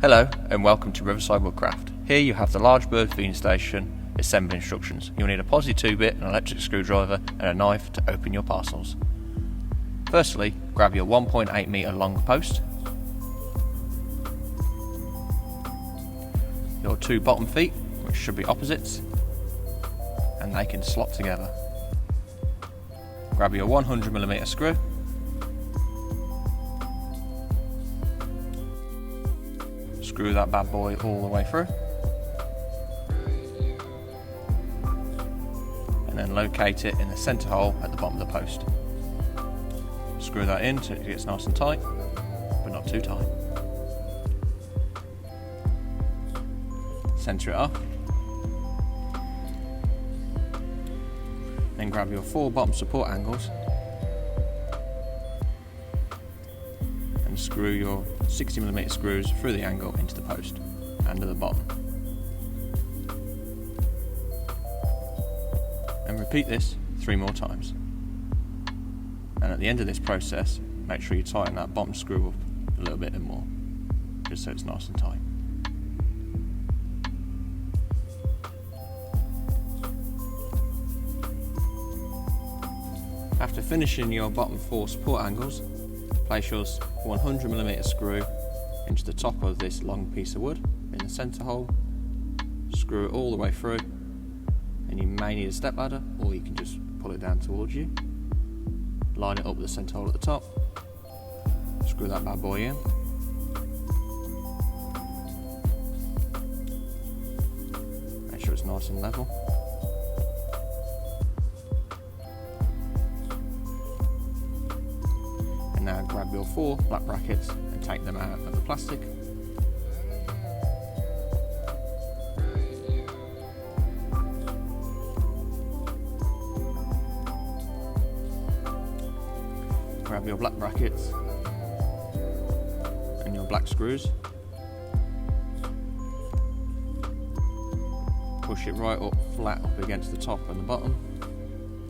Hello and welcome to Riverside Woodcraft. Here you have the large bird feeding station assembly instructions. You'll need a posi 2-bit, an electric screwdriver and a knife to open your parcels. Firstly, grab your 1.8 metre long post, your two bottom feet, which should be opposites, and they can slot together. Grab your 100mm screw, screw that bad boy all the way through, and then locate it in the centre hole at the bottom of the post. Screw that in so it gets nice and tight, but not too tight. Centre it off. Then grab your 4 bottom support angles and screw your 60mm screws through the angle into the post and at the bottom. And repeat this 3 more times. And at the end of this process, make sure you tighten that bottom screw up a little bit more, just so it's nice and tight. After finishing your bottom 4 support angles, place your 100mm screw into the top of this long piece of wood in the centre hole, screw it all the way through, and you may need a step ladder or you can just pull it down towards you. Line it up with the centre hole at the top, screw that bad boy in, make sure it's nice and level. And now grab your 4 black brackets and take them out of the plastic. Grab your black brackets and your black screws, push it right up flat up against the top and the bottom.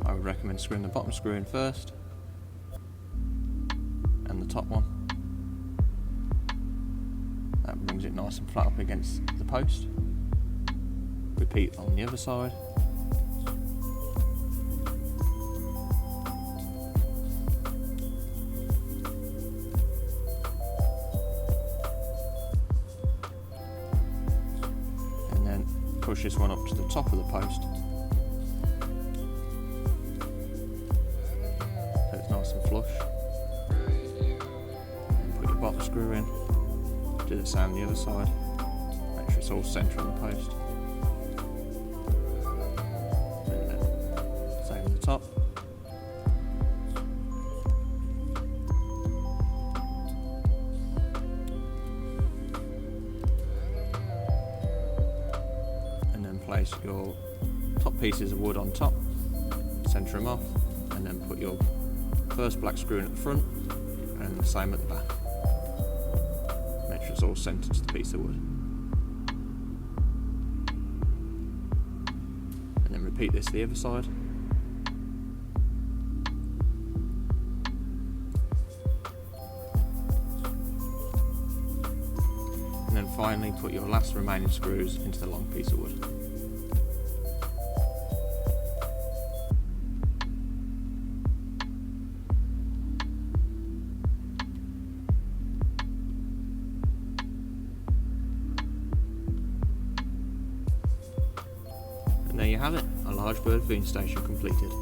I would recommend screwing the bottom screw in first and the top one. That brings it nice and flat up against the post. Repeat on the other side. Push this one up to the top of the post so it's nice and flush, and put your bottom screw in, do the same on the other side, make sure it's all centre on the post, and then same on the top. Place your top pieces of wood on top, centre them off, and then put your first black screw in at the front and the same at the back. Make sure it's all centred to the piece of wood. And then repeat this to the other side. And then finally put your last remaining screws into the long piece of wood. And there you have it, a large bird feeding station completed.